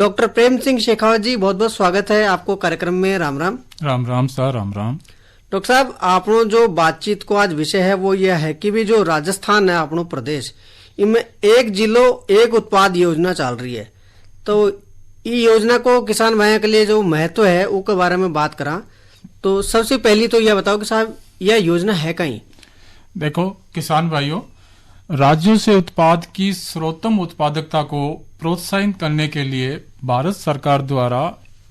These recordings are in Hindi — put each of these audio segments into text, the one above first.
डॉक्टर प्रेम सिंह शेखावत जी, बहुत बहुत स्वागत है आपको कार्यक्रम में। राम राम। राम राम सर, राम राम। डॉक्टर साहब, आपनो जो बातचीत को आज विषय है वो यह है कि भी जो राजस्थान है अपनो प्रदेश, इनमें एक जिलो एक उत्पाद योजना चल रही है। तो ये योजना को किसान भाइयों के लिए जो महत्व है उसके बारे में बात करा, तो सबसे पहली तो यह बताओ कि साहब यह योजना है कहीं? देखो किसान भाइयों, राज्यों से उत्पाद की सर्वोत्तम उत्पादकता को प्रोत्साहित करने के लिए भारत सरकार द्वारा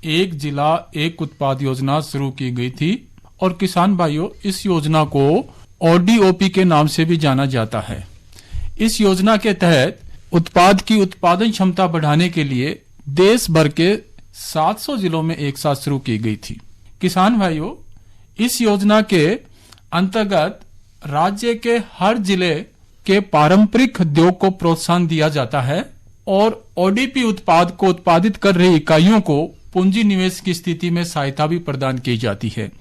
एक जिला एक उत्पाद योजना शुरू की गई थी। और किसान भाइयों, इस योजना को ODOP के नाम से भी जाना जाता है। इस योजना के तहत उत्पाद की उत्पादन क्षमता बढ़ाने के लिए देश भर के 700 जिलों में एक साथ शुरू की गई थी। किसान भाइयों, इस योजना के अंतर्गत राज्य के हर जिले के पारंपरिक उद्योग को प्रोत्साहन दिया जाता है और ODP उत्पाद को उत्पादित कर रही इकाइयों को पूंजी निवेश की स्थिति में सहायता भी प्रदान की जाती है।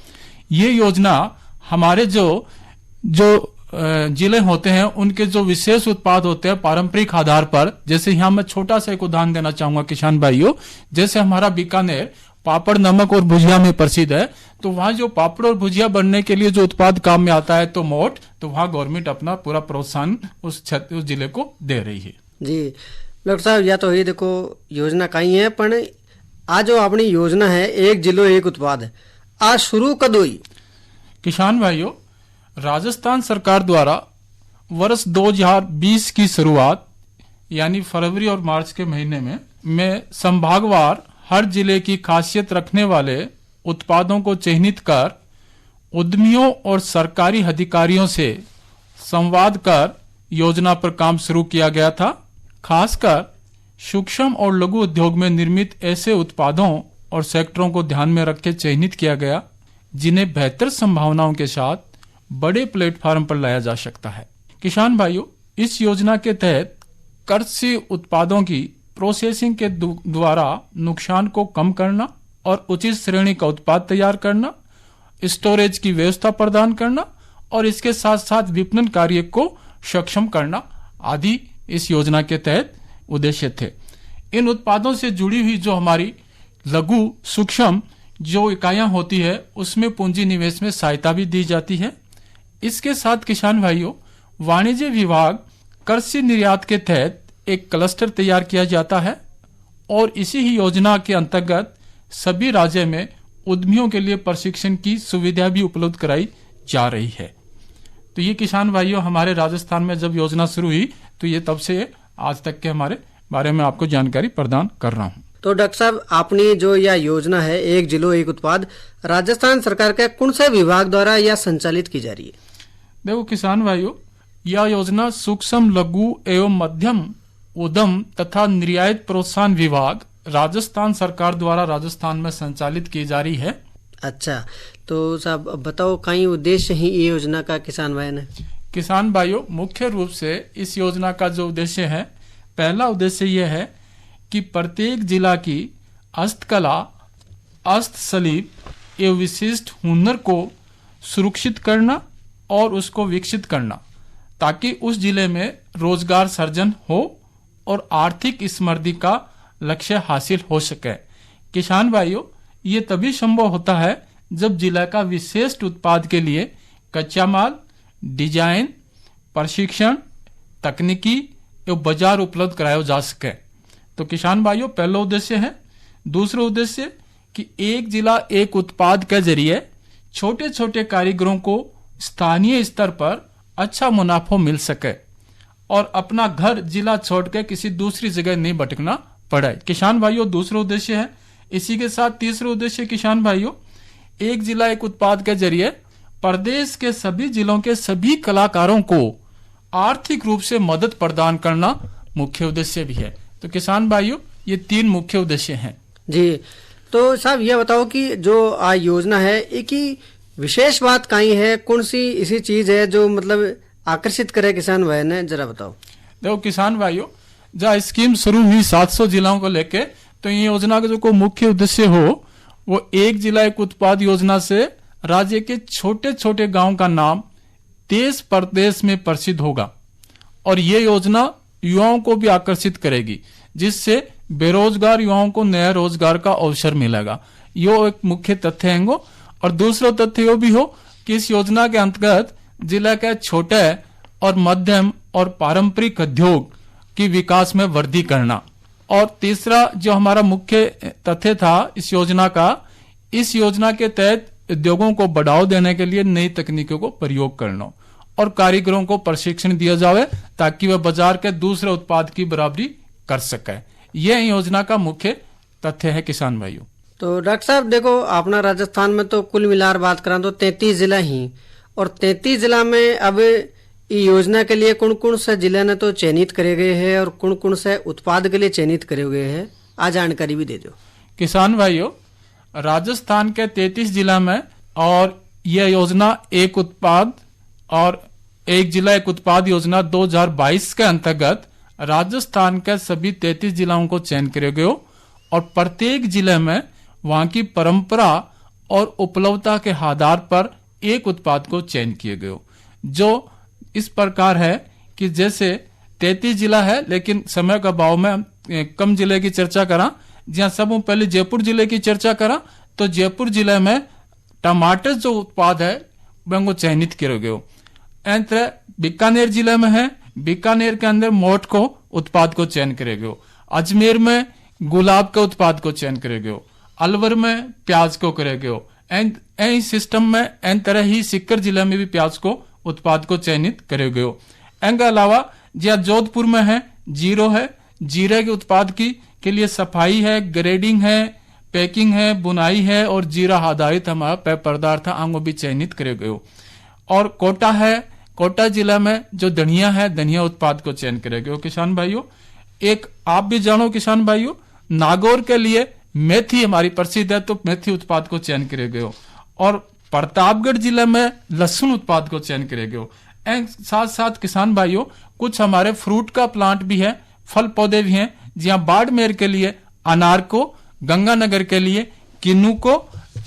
ये योजना हमारे जो जिले होते हैं उनके जो विशेष उत्पाद होते हैं पारंपरिक आधार पर, जैसे यहाँ मैं छोटा सा एक उदाहरण देना चाहूंगा किसान भाइयों। जैसे हमारा बीकानेर पापड़, नमक और भुजिया में प्रसिद्ध है, तो वहाँ जो पापड़ और भुजिया बनने के लिए जो उत्पाद काम में आता है तो मोट, तो वहाँ गवर्नमेंट अपना पूरा प्रोत्साहन उस जिले को दे रही है। जी डॉक्टर साहब, या तो ये देखो योजना कहीं है, पर आज जो अपनी योजना है एक जिलो एक उत्पाद, आज शुरू कब हुई? किसान भाइयों, राजस्थान सरकार द्वारा वर्ष 2020 की शुरुआत यानी फरवरी और मार्च के महीने में संभागवार हर जिले की खासियत रखने वाले उत्पादों को चिन्हित कर उद्यमियों और सरकारी अधिकारियों से संवाद कर योजना पर काम शुरू किया गया था। खासकर सूक्ष्म और लघु उद्योग में निर्मित ऐसे उत्पादों और सेक्टरों को ध्यान में रख के चिन्हित किया गया जिन्हें बेहतर संभावनाओं के साथ बड़े प्लेटफॉर्म पर लाया जा सकता है। किसान भाइयों, इस योजना के तहत कृषि उत्पादों की प्रोसेसिंग के द्वारा नुकसान को कम करना और उचित श्रेणी का उत्पाद तैयार करना, स्टोरेज की व्यवस्था प्रदान करना और इसके साथ साथ विपणन कार्य को सक्षम करना आदि इस योजना के तहत उद्देश्य थे। इन उत्पादों से जुड़ी हुई जो हमारी लघु सूक्ष्म जो इकाइयां होती है उसमें पूंजी निवेश में सहायता भी दी जाती है। इसके साथ किसान भाइयों, वाणिज्य विभाग कृषि निर्यात के तहत एक क्लस्टर तैयार किया जाता है और इसी ही योजना के अंतर्गत सभी राज्य में उद्यमियों के लिए प्रशिक्षण की सुविधा भी उपलब्ध कराई जा रही है। तो ये किसान भाइयों, हमारे राजस्थान में जब योजना शुरू हुई तो ये तब से आज तक के हमारे बारे में आपको जानकारी प्रदान कर रहा हूँ। तो डॉक्टर साहब, आपने जो यह योजना है एक जिलो एक उत्पाद, राजस्थान सरकार के कौन से विभाग द्वारा यह संचालित की जा रही है? देखो किसान भाइयों, यह योजना सूक्ष्म लघु एवं मध्यम उद्यम तथा निर्यात प्रोत्साहन विभाग राजस्थान सरकार द्वारा राजस्थान में संचालित की जा रही है। अच्छा, तो साहब बताओ कई उद्देश्य ही ये योजना का किसान भाई ने? किसान भाइयों, मुख्य रूप से इस योजना का जो उद्देश्य है, पहला उद्देश्य यह है कि प्रत्येक जिला की हस्तकला, हस्तशिल्प एवं विशिष्ट हुनर को सुरक्षित करना और उसको विकसित करना ताकि उस जिले में रोजगार सर्जन हो और आर्थिक समृद्धि का लक्ष्य हासिल हो सके। किसान भाइयों, ये तभी संभव होता है जब जिला का विशिष्ट उत्पाद के लिए कच्चा माल, डिजाइन, प्रशिक्षण, तकनीकी एवं बाजार उपलब्ध कराया जा सके। तो किसान भाइयों, पहला उद्देश्य है। दूसरा उद्देश्य कि एक जिला एक उत्पाद के जरिए छोटे छोटे कारीगरों को स्थानीय स्तर पर अच्छा मुनाफा मिल सके और अपना घर जिला छोड़ के किसी दूसरी जगह नहीं भटकना पड़े। किसान भाइयों, दूसरा उद्देश्य है। इसी के साथ तीसरा उद्देश्य किसान भाइयों, एक जिला एक उत्पाद के जरिए प्रदेश के सभी जिलों के सभी कलाकारों को आर्थिक रूप से मदद प्रदान करना मुख्य उद्देश्य भी है। तो किसान भाइयों, ये 3 मुख्य उद्देश्य हैं। जी, तो साहब यह बताओ कि जो योजना है एक ही विशेष बात कहीं है, कौन सी ऐसी चीज है जो मतलब आकर्षित करे किसान भाई ने, जरा बताओ। देखो किसान भाइयों, जहाँ स्कीम शुरू हुई 700 जिलों को लेके, तो ये योजना का जो मुख्य उद्देश्य हो वो एक जिला एक उत्पाद योजना से राज्य के छोटे छोटे गांव का नाम देश प्रदेश में प्रसिद्ध होगा और ये योजना युवाओं को भी आकर्षित करेगी, जिससे बेरोजगार युवाओं को नया रोजगार का अवसर मिलेगा। यो एक मुख्य तथ्य है। और दूसरा तथ्य यो भी हो कि इस योजना के अंतर्गत जिला के छोटे और मध्यम और पारंपरिक उद्योग की विकास में वृद्धि करना। और तीसरा जो हमारा मुख्य तथ्य था इस योजना का, इस योजना के तहत उद्योगों को बढ़ावा देने के लिए नई तकनीकों को प्रयोग करना और कारीगरों को प्रशिक्षण दिया जाए ताकि वह बाजार के दूसरे उत्पाद की बराबरी कर सके। यह योजना का मुख्य तथ्य है किसान भाइयों। तो डॉक्टर साहब देखो, अपना राजस्थान में तो कुल मिलाकर बात करा तो 33 जिला ही, और 33 जिला में अब ये योजना के लिए कौन कौन से जिले ने तो चयनित करे गए हैं और कौन कौन से उत्पाद के लिए चयनित करे गए हैं, आज जानकारी भी दे दो। किसान भाइयों, राजस्थान के 33 जिला में, और यह योजना एक उत्पाद और एक जिला एक उत्पाद योजना 2022 के अंतर्गत राजस्थान के सभी 33 जिलों को चयन किया गया और प्रत्येक जिले में वहां की परंपरा और उपलब्धता के आधार पर एक उत्पाद को चयन किए गए, जो इस प्रकार है कि जैसे 33 जिला है लेकिन समय का अभाव में कम जिले की चर्चा करा। जहां सब पहले जयपुर जिले की चर्चा करा तो जयपुर जिले में टमाटर जो उत्पाद है वह चयनित किया गया। बीकानेर जिले में है, बीकानेर के अंदर मोठ को उत्पाद को चयन किया गया। अजमेर में गुलाब के उत्पाद को चयन किया गया। अलवर में प्याज को किया गया। एन सिस्टम में एन तरह ही सीकर जिले में भी प्याज को उत्पाद को चयनित किया गया। इनके अलावा जहाँ जोधपुर में है जीरो है, जीरे के उत्पाद के लिए सफाई है, ग्रेडिंग है, पैकिंग है, बुनाई है और जीरा आधारित हमारा पेय पदार्थ आंगो भी चयनित किया गया। और कोटा है, कोटा जिला में जो धनिया है, धनिया उत्पाद को चयन किया गया। किसान भाइयों, एक आप भी जानो किसान भाइयों, नागौर के लिए मेथी हमारी प्रसिद्ध है तो मेथी उत्पाद को चयन किया गया। और प्रतापगढ़ जिले में लहसुन उत्पाद को चयन किया गया। साथ साथ किसान भाइयों, कुछ हमारे फ्रूट का प्लांट भी है, फल पौधे भी हैं, जहां बाड़मेर के लिए अनार को, गंगानगर के लिए किन्नू को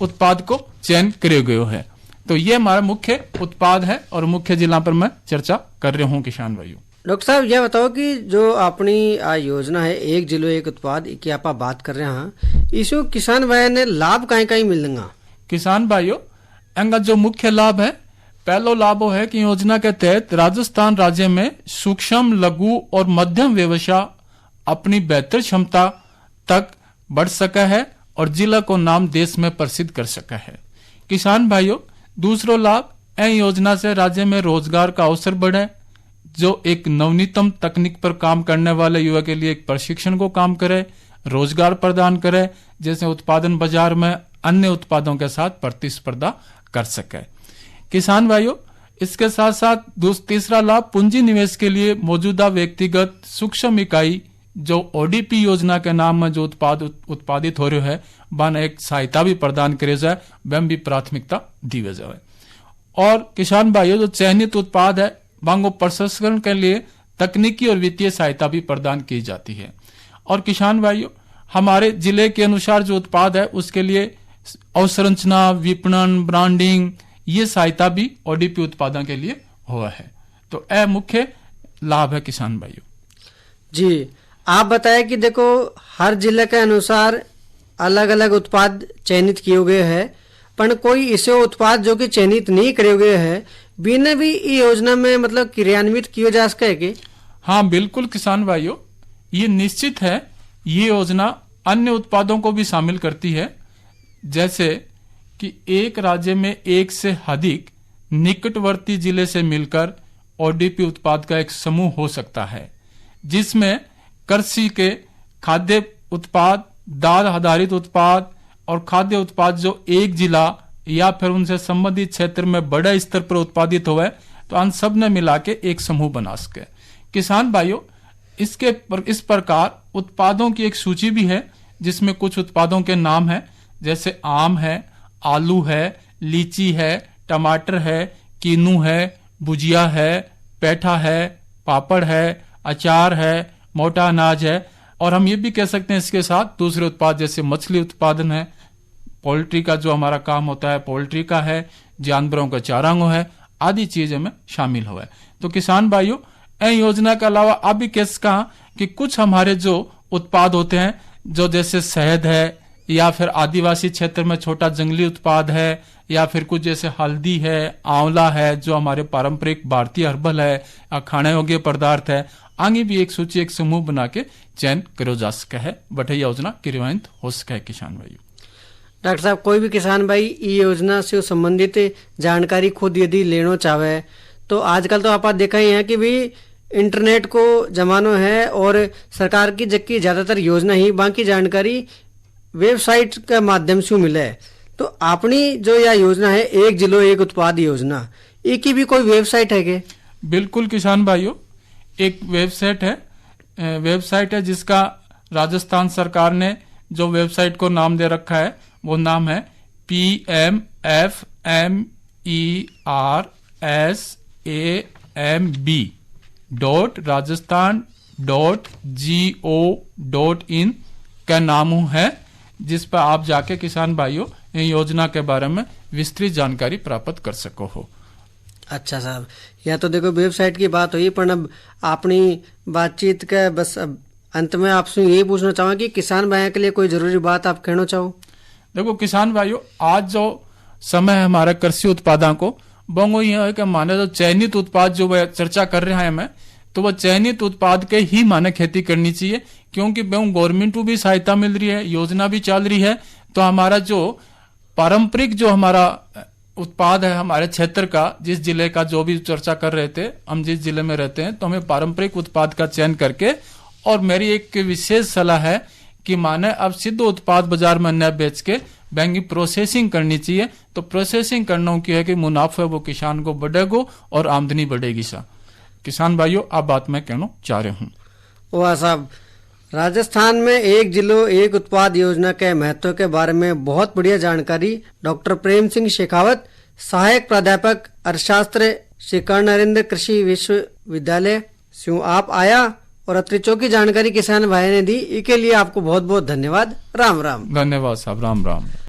उत्पाद को चयन किया गया है। तो ये हमारा मुख्य उत्पाद है और मुख्य जिला पर मैं चर्चा कर रहा हूँ किसान भाइयों। डॉक्टर साहब यह बताओ कि जो अपनी योजना है एक जिलो एक उत्पाद की आप बात कर रहे हैं, इसमें किसान भाई ने लाभ कहीं कहीं मिलेगा? किसान भाइयों, इनका जो मुख्य लाभ है, पहला लाभ है कि योजना के तहत राजस्थान राज्य में सूक्ष्म, लघु और मध्यम व्यवसाय अपनी बेहतर क्षमता तक बढ़ सका है और जिला को नाम देश में प्रसिद्ध कर सका है। किसान भाइयों, दूसरा लाभ इन योजना से राज्य में रोजगार का अवसर बढ़े, जो एक नवनीतम तकनीक पर काम करने वाले युवा के लिए एक प्रशिक्षण को काम करे, रोजगार प्रदान करे, जैसे उत्पादन बाजार में अन्य उत्पादों के साथ प्रतिस्पर्धा कर सके। किसान भाइयों, इसके साथ साथ तीसरा लाभ पूंजी निवेश के लिए मौजूदा व्यक्तिगत सूक्ष्म इकाई जो ओडीपी योजना के नाम में जो उत्पादित हो रहे है, बन एक सहायता भी प्रदान करे जाए, वह भी प्राथमिकता दी जाए। और किसान भाइयों, जो चयनित उत्पाद है बांगो प्रसंस्करण के लिए तकनीकी और वित्तीय सहायता भी प्रदान की जाती है। और किसान भाइयों, हमारे जिले के अनुसार जो उत्पाद है उसके लिए अवसंरचना, विपणन, ब्रांडिंग, ये सहायता भी ओडीपी उत्पादन के लिए हुआ है। तो यह मुख्य लाभ है किसान भाइयों। जी, आप बताएं कि देखो हर जिले के अनुसार अलग अलग उत्पाद चयनित किए गए हैं, पर कोई ऐसे उत्पाद जो कि चयनित नहीं करे गए हैं बिना भी ये योजना में मतलब क्रियान्वित किए जा सके कि? हाँ बिल्कुल किसान भाइयों, ये निश्चित है। ये योजना अन्य उत्पादों को भी शामिल करती है, जैसे कि एक राज्य में एक से अधिक निकटवर्ती जिले से मिलकर ओडीपी उत्पाद का एक समूह हो सकता है, जिसमें कृषि के खाद्य उत्पाद, दाल आधारित उत्पाद और खाद्य उत्पाद जो एक जिला या फिर उनसे संबंधित क्षेत्र में बड़े स्तर पर उत्पादित हुए तो उन सब ने मिला के एक समूह बना सके। किसान भाइयों, इस प्रकार उत्पादों की एक सूची भी है, जिसमें कुछ उत्पादों के नाम है, जैसे आम है, आलू है, लीची है, टमाटर है, कीनू है, भुजिया है, पेठा है, पापड़ है, अचार है, मोटा अनाज है। और हम ये भी कह सकते हैं इसके साथ दूसरे उत्पाद जैसे मछली उत्पादन है, पोल्ट्री का जो हमारा काम होता है पोल्ट्री का है, जानवरों का चारांगो है, आदि चीजें में शामिल हुआ है। तो किसान भाइयों, इन योजना के अलावा आप भी कहा कि कुछ हमारे जो उत्पाद होते हैं जो जैसे शहद है, या फिर आदिवासी क्षेत्र में छोटा जंगली उत्पाद है, या फिर कुछ जैसे हल्दी है, आंवला है, जो हमारे पारंपरिक भारतीय हर्बल है, खाने योग्य पदार्थ है। आगे भी एक सूची, एक समूह बना के चयन करो जा सके है, बटे योजना क्रियान्वित हो सके किसान भाई। डॉक्टर साहब, कोई भी किसान भाई ई योजना से संबंधित जानकारी खुद यदि लेना चाहे तो आजकल तो आप देखा ही है कि भी इंटरनेट को जमानो है और सरकार की जबकि ज्यादातर योजना ही बाकी जानकारी वेबसाइट के माध्यम से मिले है। तो अपनी जो यह योजना है एक जिलो एक उत्पाद योजना, एक की भी कोई वेबसाइट है क्या? बिल्कुल किसान भाइयों, एक वेबसाइट है जिसका राजस्थान सरकार ने जो वेबसाइट को नाम दे रखा है वो नाम है PMFMERSAMB.rajasthan.go.in का नाम है, जिस पर आप जाके किसान भाइयों इन योजना के बारे में विस्तृत जानकारी प्राप्त कर सको हो। अच्छा साहब, या तो देखो वेबसाइट की बात हुई, पर अब अपनी बातचीत का बस अब अंत में आपसे यही पूछना चाहूँगा कि किसान भाइयों के लिए कोई जरूरी बात आप कहना चाहो? देखो किसान भाइयों, आज जो समय है हमारे कृषि उत्पादों को, वो यह है कि माने जो चयनित उत्पाद जो वह चर्चा कर रहे हैं मैं, तो वह चयनित उत्पाद के ही माने खेती करनी चाहिए, क्योंकि गवर्नमेंट को भी सहायता मिल रही है, योजना भी चल रही है। तो हमारा जो पारंपरिक जो हमारा उत्पाद है हमारे क्षेत्र का, जिस जिले का जो भी चर्चा कर रहे थे, हम जिस जिले में रहते हैं, तो हमें पारंपरिक उत्पाद का चयन करके, और मेरी एक विशेष सलाह है कि माने अब सिद्ध उत्पाद बाजार में न बेच के बैंक की प्रोसेसिंग करनी चाहिए। तो प्रोसेसिंग करना की है कि मुनाफा वो किसान को बढ़ेगा और आमदनी बढ़ेगी। सा किसान भाइयों, आप बात मैं कहना चाह रहा हूँ। वाह साहब, राजस्थान में एक जिलो एक उत्पाद योजना के महत्व के बारे में बहुत बढ़िया जानकारी डॉक्टर प्रेम सिंह शेखावत, सहायक प्राध्यापक अर्थशास्त्र, श्री कर्ण नरेंद्र कृषि विश्वविद्यालय से आप आया और अतिरिक्तों की जानकारी किसान भाई ने दी। इसके लिए आपको बहुत बहुत धन्यवाद। राम राम। धन्यवाद साहब, राम राम।